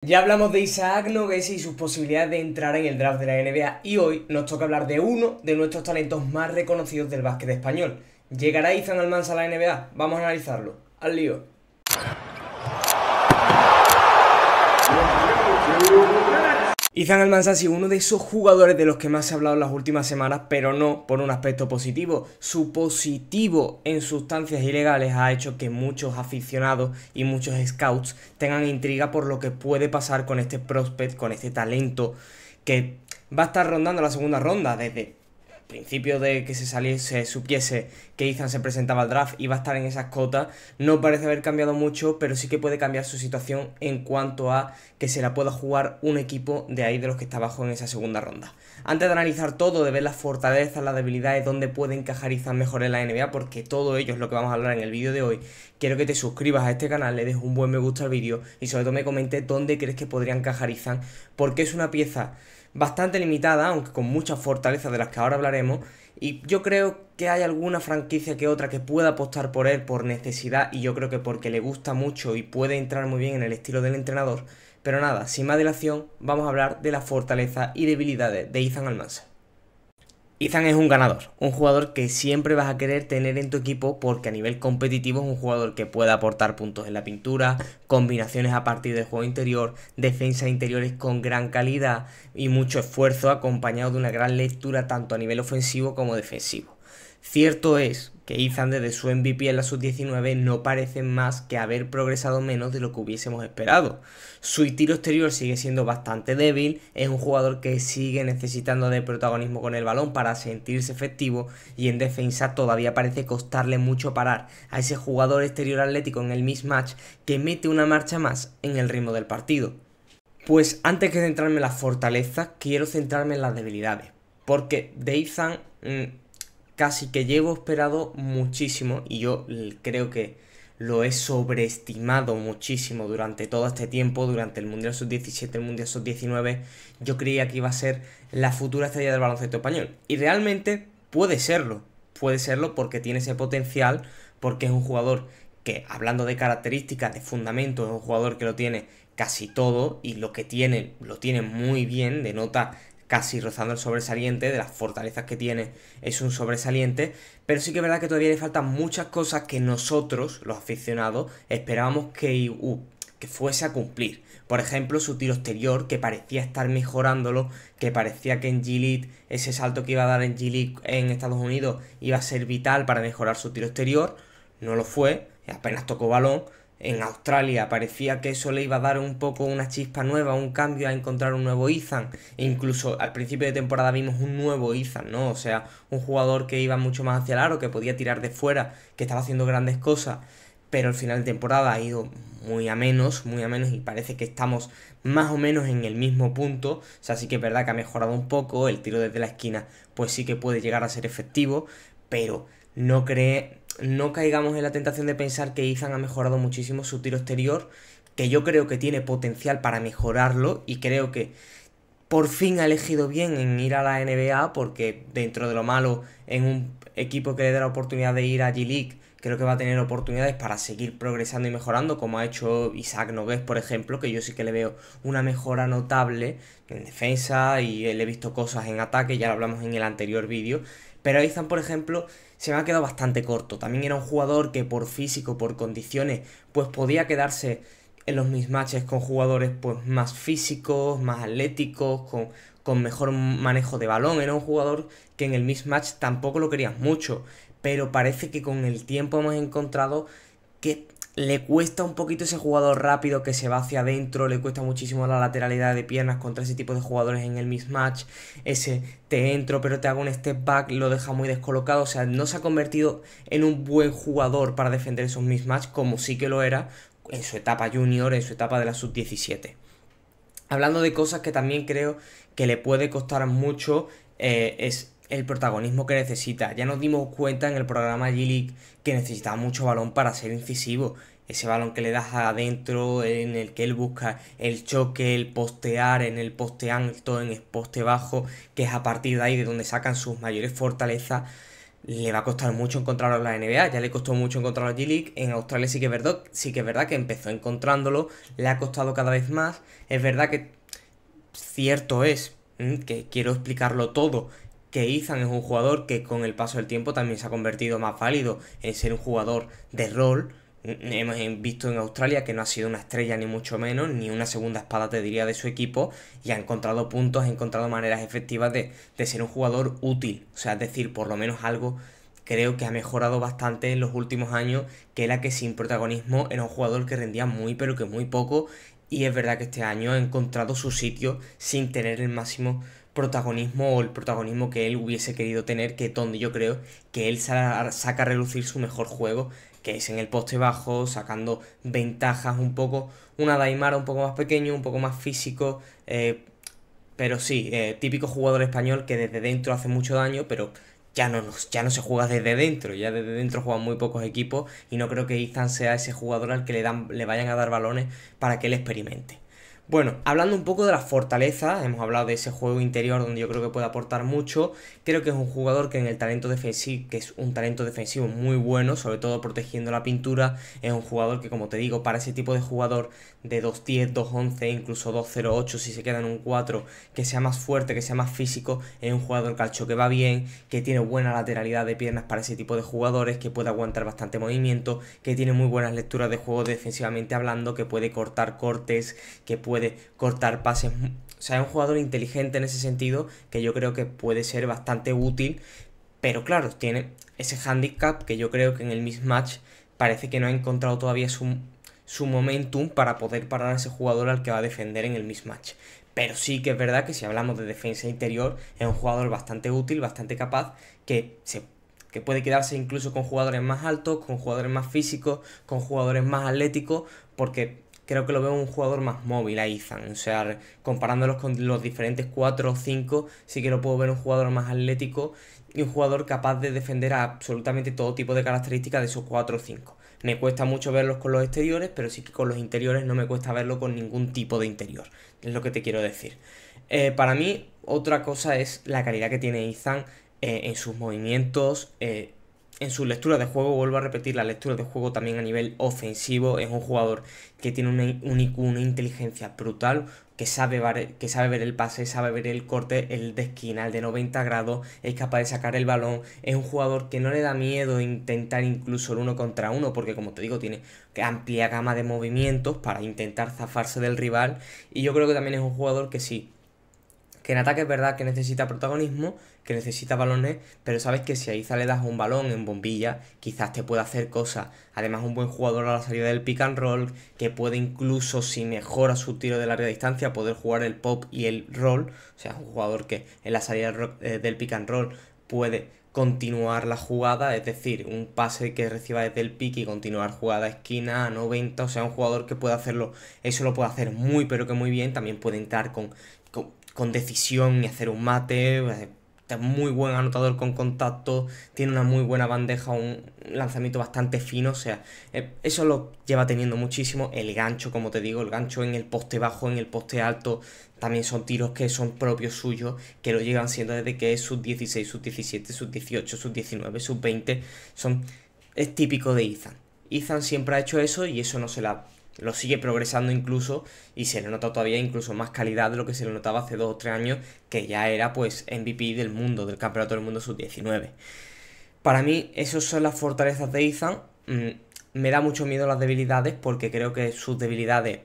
Ya hablamos de Isaac Nogués y sus posibilidades de entrar en el draft de la NBA y hoy nos toca hablar de uno de nuestros talentos más reconocidos del básquet español. ¿Llegará Izan Almansa a la NBA? Vamos a analizarlo. Al lío. Izan Almansa ha sido uno de esos jugadores de los que más se ha hablado en las últimas semanas, pero no por un aspecto positivo. Su positivo en sustancias ilegales ha hecho que muchos aficionados y muchos scouts tengan intriga por lo que puede pasar con este prospect, con este talento que va a estar rondando la segunda ronda desde principio de que se supiese que Izan se presentaba al draft y va a estar en esas cotas. No parece haber cambiado mucho, pero sí que puede cambiar su situación en cuanto a que se la pueda jugar un equipo de ahí de los que está abajo en esa segunda ronda. Antes de analizar todo, de ver las fortalezas, las debilidades, dónde puede encajar Izan mejor en la NBA, porque todo ello es lo que vamos a hablar en el vídeo de hoy, quiero que te suscribas a este canal, le dejes un buen me gusta al vídeo y sobre todo me comentes dónde crees que podría encajar Izan, porque es una pieza bastante limitada, aunque con muchas fortalezas de las que ahora hablaremos, y yo creo que hay alguna franquicia que otra que pueda apostar por él por necesidad, y yo creo que porque le gusta mucho y puede entrar muy bien en el estilo del entrenador. Pero nada, sin más dilación, vamos a hablar de las fortalezas y debilidades de Izan Almansa. Izan es un ganador, un jugador que siempre vas a querer tener en tu equipo porque a nivel competitivo es un jugador que puede aportar puntos en la pintura, combinaciones a partir del juego interior, defensas interiores con gran calidad y mucho esfuerzo acompañado de una gran lectura tanto a nivel ofensivo como defensivo. Cierto es que Izan desde su MVP en la sub-19 no parece más que haber progresado menos de lo que hubiésemos esperado. Su tiro exterior sigue siendo bastante débil, es un jugador que sigue necesitando de protagonismo con el balón para sentirse efectivo y en defensa todavía parece costarle mucho parar a ese jugador exterior atlético en el mismatch que mete una marcha más en el ritmo del partido. Pues antes que centrarme en las fortalezas, quiero centrarme en las debilidades, porque de Izan casi que llevo esperado muchísimo y yo creo que lo he sobreestimado muchísimo durante todo este tiempo, durante el Mundial Sub-17, el Mundial Sub-19, yo creía que iba a ser la futura estrella del baloncesto español. Y realmente puede serlo porque tiene ese potencial, porque es un jugador que, hablando de características, de fundamentos, es un jugador que lo tiene casi todo y lo que tiene, lo tiene muy bien, denota casi rozando el sobresaliente, de las fortalezas que tiene es un sobresaliente, pero sí que es verdad que todavía le faltan muchas cosas que nosotros, los aficionados, esperábamos que fuese a cumplir. Por ejemplo, su tiro exterior, que parecía estar mejorándolo, que parecía que en G-League, ese salto que iba a dar en G-League en Estados Unidos, iba a ser vital para mejorar su tiro exterior, no lo fue, apenas tocó balón. En Australia parecía que eso le iba a dar un poco una chispa nueva, un cambio, a encontrar un nuevo Izan. E incluso al principio de temporada vimos un nuevo Izan, ¿no? O sea, un jugador que iba mucho más hacia el aro, que podía tirar de fuera, que estaba haciendo grandes cosas. Pero al final de temporada ha ido muy a menos y parece que estamos más o menos en el mismo punto. O sea, sí que es verdad que ha mejorado un poco, el tiro desde la esquina pues sí que puede llegar a ser efectivo, pero no caigamos en la tentación de pensar que Izan ha mejorado muchísimo su tiro exterior, que yo creo que tiene potencial para mejorarlo y creo que por fin ha elegido bien en ir a la NBA, porque dentro de lo malo, en un equipo que le dé la oportunidad de ir a G-League, creo que va a tener oportunidades para seguir progresando y mejorando, como ha hecho Isaac Nogués, por ejemplo, que yo sí que le veo una mejora notable en defensa y le he visto cosas en ataque, ya lo hablamos en el anterior vídeo. Pero Izan, por ejemplo, se me ha quedado bastante corto. También era un jugador que por físico, por condiciones, pues podía quedarse en los mismatches con jugadores pues más físicos, más atléticos, con mejor manejo de balón. Era un jugador que en el mismatch tampoco lo querías mucho, pero parece que con el tiempo hemos encontrado que le cuesta un poquito ese jugador rápido que se va hacia adentro, le cuesta muchísimo la lateralidad de piernas contra ese tipo de jugadores en el mismatch, ese te entro pero te hago un step back, lo deja muy descolocado, o sea, no se ha convertido en un buen jugador para defender esos mismatch como sí que lo era en su etapa junior, en su etapa de la sub-17. Hablando de cosas que también creo que le puede costar mucho, es el protagonismo que necesita. Ya nos dimos cuenta en el programa G-League que necesitaba mucho balón para ser incisivo. Ese balón que le das adentro, en el que él busca el choque, el postear, en el poste alto, en el poste bajo, que es a partir de ahí de donde sacan sus mayores fortalezas. le va a costar mucho encontrarlo en la NBA, ya le costó mucho encontrarlo en G-League, en Australia sí que es verdad que empezó encontrándolo, le ha costado cada vez más, es verdad que cierto es, que quiero explicarlo todo, que Ethan es un jugador que con el paso del tiempo también se ha convertido más válido en ser un jugador de rol. Hemos visto en Australia que no ha sido una estrella ni mucho menos, ni una segunda espada te diría de su equipo, y ha encontrado puntos, ha encontrado maneras efectivas de ser un jugador útil. O sea, es decir, por lo menos algo creo que ha mejorado bastante en los últimos años, que era que sin protagonismo era un jugador que rendía muy pero que muy poco, y es verdad que este año ha encontrado su sitio sin tener el máximo protagonismo o el protagonismo que él hubiese querido tener, que es donde yo creo que él saca a relucir su mejor juego, que es en el poste bajo, sacando ventajas un poco, una Daimara un poco más pequeño, un poco más físico, pero sí, típico jugador español que desde dentro hace mucho daño, pero ya no se juega desde dentro, ya desde dentro juegan muy pocos equipos y no creo que Ethan sea ese jugador al que le vayan a dar balones para que él experimente. Bueno, hablando un poco de las fortalezas, hemos hablado de ese juego interior donde yo creo que puede aportar mucho. Creo que es un jugador que en el talento defensivo, que es un talento defensivo muy bueno, sobre todo protegiendo la pintura. Es un jugador que, como te digo, para ese tipo de jugador de 2'10, 2'11, incluso 2'08 si se queda en un 4, que sea más fuerte, que sea más físico, es un jugador que al choque va bien, que tiene buena lateralidad de piernas para ese tipo de jugadores, que puede aguantar bastante movimiento, que tiene muy buenas lecturas de juego defensivamente hablando, que puede cortar cortes, que puede cortar pases. O sea, es un jugador inteligente en ese sentido que yo creo que puede ser bastante útil, pero claro, tiene ese handicap que yo creo que en el mismatch parece que no ha encontrado todavía su momentum para poder parar a ese jugador al que va a defender en el mismatch. Pero sí que es verdad que si hablamos de defensa interior, es un jugador bastante útil, bastante capaz, que puede quedarse incluso con jugadores más altos, con jugadores más físicos, con jugadores más atléticos, porque creo que lo veo un jugador más móvil a Ethan. O sea, comparándolos con los diferentes 4 o 5, sí que lo puedo ver un jugador más atlético y un jugador capaz de defender a absolutamente todo tipo de características de esos 4 o 5. Me cuesta mucho verlos con los exteriores, pero sí que con los interiores no me cuesta verlo con ningún tipo de interior. Es lo que te quiero decir. Para mí, otra cosa es la calidad que tiene Ethan en sus movimientos, en su lectura de juego. Vuelvo a repetir, la lectura de juego también a nivel ofensivo. Es un jugador que tiene un IQ, una inteligencia brutal, que sabe ver el pase, sabe ver el corte, el de esquina, el de 90 grados, es capaz de sacar el balón. Es un jugador que no le da miedo intentar incluso el uno contra uno, porque como te digo, tiene amplia gama de movimientos para intentar zafarse del rival. Y yo creo que también es un jugador que sí, que en ataque es verdad que necesita protagonismo, que necesita balones, pero sabes que si a Iza le das un balón en bombilla, quizás te pueda hacer cosas. Además, un buen jugador a la salida del pick and roll, que puede incluso, si mejora su tiro de larga distancia, poder jugar el pop y el roll. O sea, es un jugador que en la salida del pick and roll puede continuar la jugada, es decir, un pase que reciba desde el pick y continuar jugada a esquina a 90, o sea, un jugador que puede hacerlo, eso lo puede hacer muy pero que muy bien, también puede entrar con decisión y hacer un mate, es muy buen anotador con contacto, tiene una muy buena bandeja, un lanzamiento bastante fino, o sea, eso lo lleva teniendo muchísimo. El gancho, como te digo, el gancho en el poste bajo, en el poste alto, también son tiros que son propios suyos, que lo llevan siendo desde que es sub 16, sub 17, sub 18, sub 19, sub 20, es típico de Ethan. Ethan siempre ha hecho eso y eso no se la lo sigue progresando incluso y se le nota todavía incluso más calidad de lo que se le notaba hace 2 o 3 años, que ya era pues MVP del mundo, del campeonato del mundo sub-19. Para mí esas son las fortalezas de Ethan. Me da mucho miedo las debilidades porque creo que sus debilidades,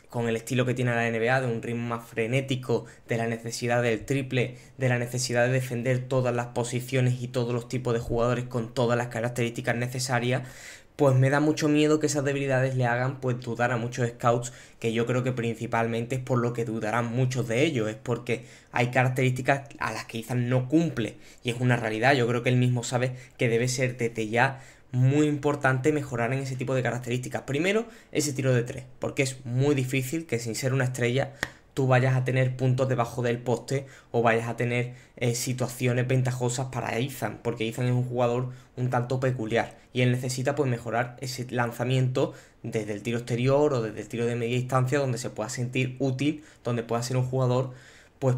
con el estilo que tiene la NBA, de un ritmo más frenético, de la necesidad del triple, de la necesidad de defender todas las posiciones y todos los tipos de jugadores con todas las características necesarias, pues me da mucho miedo que esas debilidades le hagan pues dudar a muchos scouts, que yo creo que principalmente es por lo que dudarán muchos de ellos, es porque hay características a las que Ethan no cumple, y es una realidad. Yo creo que él mismo sabe que debe ser desde ya muy importante mejorar en ese tipo de características. Primero, ese tiro de 3, porque es muy difícil que sin ser una estrella tú vayas a tener puntos debajo del poste o vayas a tener situaciones ventajosas para Ethan, porque Ethan es un jugador un tanto peculiar y él necesita pues mejorar ese lanzamiento desde el tiro exterior o desde el tiro de media distancia, donde se pueda sentir útil, donde pueda ser un jugador pues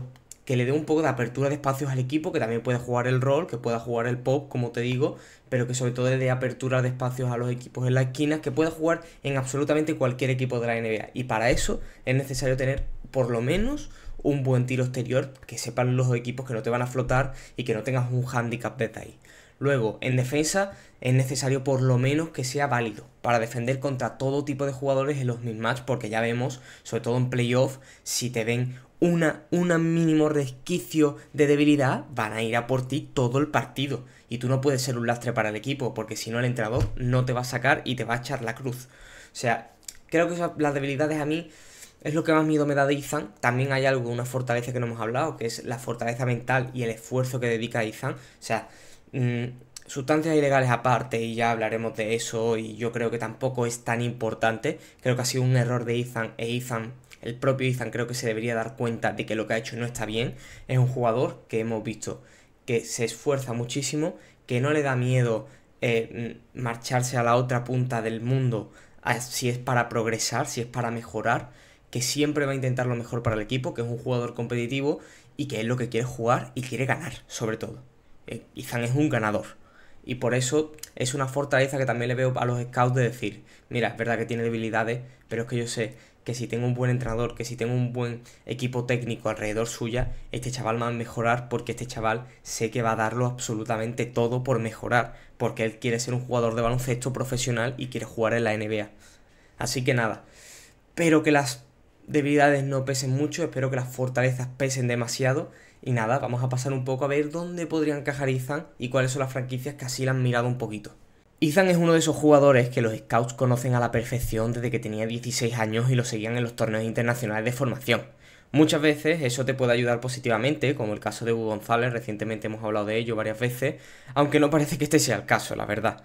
que le dé un poco de apertura de espacios al equipo, que también pueda jugar el rol, que pueda jugar el pop, como te digo, pero que sobre todo le dé apertura de espacios a los equipos en las esquinas, que pueda jugar en absolutamente cualquier equipo de la NBA. Y para eso es necesario tener por lo menos un buen tiro exterior, que sepan los equipos que no te van a flotar y que no tengas un handicap desde ahí. Luego, en defensa es necesario por lo menos que sea válido para defender contra todo tipo de jugadores en los mismatch, porque ya vemos, sobre todo en playoff, si te ven un mínimo resquicio de debilidad, van a ir a por ti todo el partido. Y tú no puedes ser un lastre para el equipo, porque si no el entrenador no te va a sacar y te va a echar la cruz. O sea, creo que las debilidades a mí es lo que más miedo me da de Ethan. También hay algo, una fortaleza que no hemos hablado, que es la fortaleza mental y el esfuerzo que dedica Ethan. O sea, sustancias ilegales aparte, y ya hablaremos de eso, y yo creo que tampoco es tan importante. Creo que ha sido un error de Ethan, el propio Ethan creo que se debería dar cuenta de que lo que ha hecho no está bien. Es un jugador que hemos visto que se esfuerza muchísimo, que no le da miedo marcharse a la otra punta del mundo si es para progresar, si es para mejorar, que siempre va a intentar lo mejor para el equipo, que es un jugador competitivo y que es lo que quiere jugar y quiere ganar, sobre todo. Ethan es un ganador. Y por eso es una fortaleza que también le veo a los scouts de decir, mira, es verdad que tiene debilidades, pero es que yo sé que si tengo un buen entrenador, que si tengo un buen equipo técnico alrededor suya, este chaval va a mejorar, porque este chaval sé que va a darlo absolutamente todo por mejorar, porque él quiere ser un jugador de baloncesto profesional y quiere jugar en la NBA. Así que nada, espero que las debilidades no pesen mucho, espero que las fortalezas pesen demasiado. Y nada, vamos a pasar un poco a ver dónde podría encajar Ethan y cuáles son las franquicias que así la han mirado un poquito. Ethan es uno de esos jugadores que los scouts conocen a la perfección desde que tenía 16 años y lo seguían en los torneos internacionales de formación. Muchas veces eso te puede ayudar positivamente, como el caso de Hugo González, recientemente hemos hablado de ello varias veces, aunque no parece que este sea el caso, la verdad.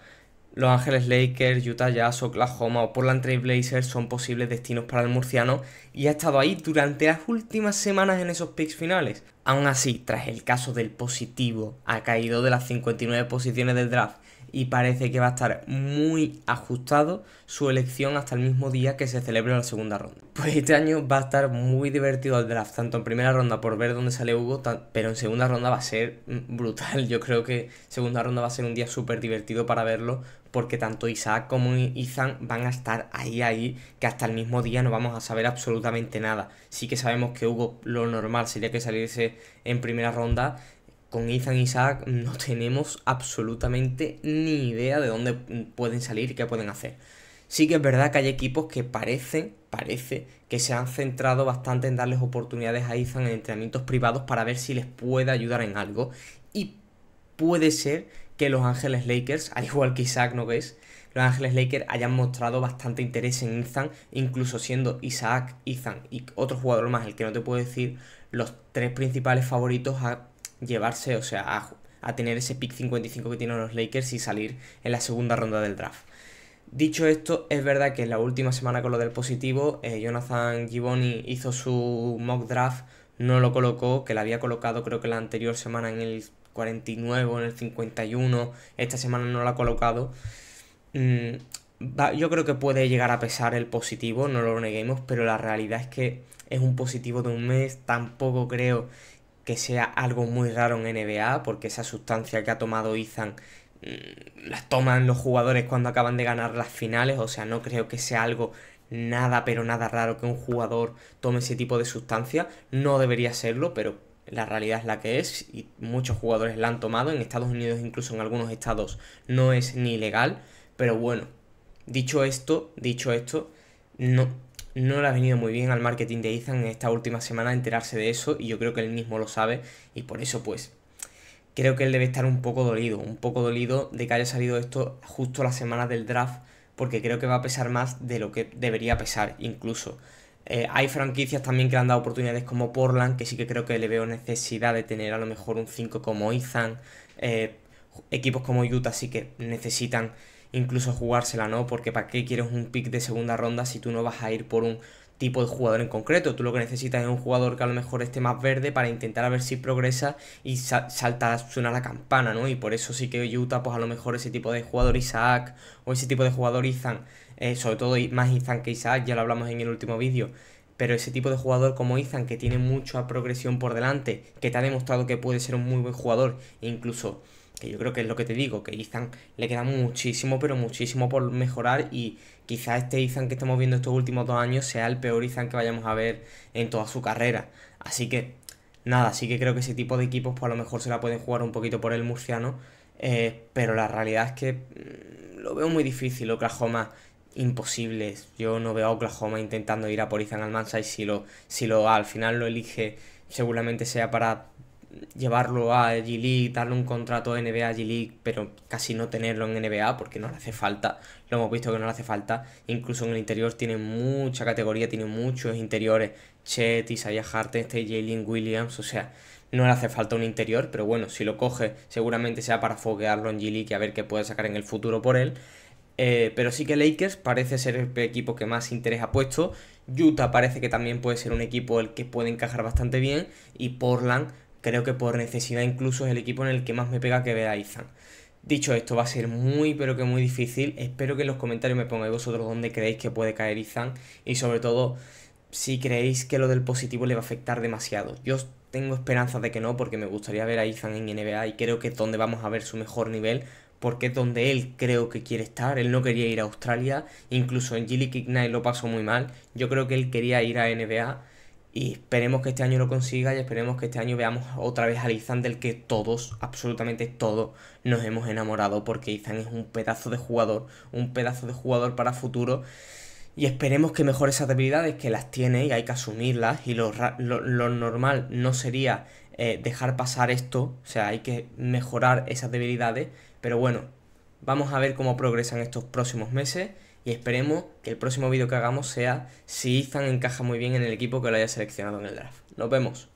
Los Ángeles Lakers, Utah Jazz, Oklahoma o Portland Trail Blazers son posibles destinos para el murciano y ha estado ahí durante las últimas semanas en esos picks finales. Aún así, tras el caso del positivo, ha caído de las 59 posiciones del draft y parece que va a estar muy ajustado su elección hasta el mismo día que se celebre la segunda ronda. Pues este año va a estar muy divertido el draft, tanto en primera ronda por ver dónde sale Hugo, pero en segunda ronda va a ser brutal. Yo creo que segunda ronda va a ser un día súper divertido para verlo, porque tanto Isaac como Ethan van a estar ahí, que hasta el mismo día no vamos a saber absolutamente nada. Sí que sabemos que Hugo lo normal sería que saliese en primera ronda. Con Ethan y Isaac no tenemos absolutamente ni idea de dónde pueden salir y qué pueden hacer. Sí que es verdad que hay equipos que parece que se han centrado bastante en darles oportunidades a Ethan en entrenamientos privados para ver si les puede ayudar en algo. Y puede ser que los Ángeles Lakers, al igual que Isaac, ¿no ves? Los Ángeles Lakers hayan mostrado bastante interés en Ethan, incluso siendo Isaac, Ethan y otro jugador más, el que no te puedo decir, los tres principales favoritos a llevarse, o sea, a tener ese pick 55 que tienen los Lakers y salir en la segunda ronda del draft. Dicho esto, es verdad que en la última semana con lo del positivo, Jonathan Givony hizo su mock draft, no lo colocó, que lo había colocado creo que la anterior semana en el 49 o en el 51, esta semana no lo ha colocado. Yo creo que puede llegar a pesar el positivo, no lo neguemos, pero la realidad es que es un positivo de un mes, tampoco creo que sea algo muy raro en NBA, porque esa sustancia que ha tomado Ethan las toman los jugadores cuando acaban de ganar las finales, o sea, no creo que sea algo nada, pero nada raro que un jugador tome ese tipo de sustancia, no debería serlo, pero la realidad es la que es y muchos jugadores la han tomado, en Estados Unidos incluso en algunos estados no es ni legal, pero bueno, dicho esto, no le ha venido muy bien al marketing de Ethan en esta última semana enterarse de eso, y yo creo que él mismo lo sabe, y por eso pues creo que él debe estar un poco dolido de que haya salido esto justo la semana del draft, porque creo que va a pesar más de lo que debería pesar incluso. Hay franquicias también que le han dado oportunidades como Portland, que sí que creo que le veo necesidad de tener a lo mejor un 5 como Ethan. Equipos como Utah sí que necesitan incluso jugársela, ¿no? Porque ¿para qué quieres un pick de segunda ronda si tú no vas a ir por un tipo de jugador en concreto? Tú lo que necesitas es un jugador que a lo mejor esté más verde para intentar a ver si progresa y suena la campana, ¿no? Y por eso sí que Utah, pues a lo mejor ese tipo de jugador Isaac o ese tipo de jugador Ethan, sobre todo más Ethan que Isaac, ya lo hablamos en el último vídeo, pero ese tipo de jugador como Ethan, que tiene mucha progresión por delante, que te ha demostrado que puede ser un muy buen jugador, e incluso, que yo creo que es lo que te digo, que Ethan le queda muchísimo, pero muchísimo por mejorar, y quizás este Ethan que estamos viendo estos últimos 2 años sea el peor Ethan que vayamos a ver en toda su carrera. Así que, nada, sí que creo que ese tipo de equipos pues a lo mejor se la pueden jugar un poquito por el murciano, pero la realidad es que lo veo muy difícil. Oklahoma, imposible. Yo no veo a Oklahoma intentando ir a por Ethan Almanza, y si lo al final lo elige, seguramente sea para llevarlo a G-League, darle un contrato NBA a G-League, pero casi no tenerlo en NBA porque no le hace falta. Lo hemos visto que no le hace falta. Incluso en el interior tiene mucha categoría, tiene muchos interiores. Chet, Isaiah Hartenstein, Jalen Williams, o sea, no le hace falta un interior, pero bueno, si lo coge seguramente sea para foguearlo en G-League y a ver qué puede sacar en el futuro por él. Pero sí que Lakers parece ser el equipo que más interés ha puesto. Utah parece que también puede ser un equipo el que puede encajar bastante bien. Y Portland, creo que por necesidad incluso, es el equipo en el que más me pega que vea a Ethan. Dicho esto, va a ser muy pero que muy difícil. Espero que en los comentarios me pongáis vosotros dónde creéis que puede caer Ethan. Y sobre todo, si creéis que lo del positivo le va a afectar demasiado. Yo tengo esperanzas de que no, porque me gustaría ver a Ethan en NBA y creo que es donde vamos a ver su mejor nivel, porque es donde él creo que quiere estar. Él no quería ir a Australia, incluso en G-League Ignite lo pasó muy mal. Yo creo que él quería ir a NBA, y esperemos que este año lo consiga, y esperemos que este año veamos otra vez al Ethan del que todos, absolutamente todos, nos hemos enamorado, porque Ethan es un pedazo de jugador para futuro. Y esperemos que mejore esas debilidades, que las tiene y hay que asumirlas. Y lo normal no sería dejar pasar esto, o sea, hay que mejorar esas debilidades. Pero bueno, vamos a ver cómo progresan estos próximos meses, y esperemos que el próximo vídeo que hagamos sea si Ethan encaja muy bien en el equipo que lo haya seleccionado en el draft. Nos vemos.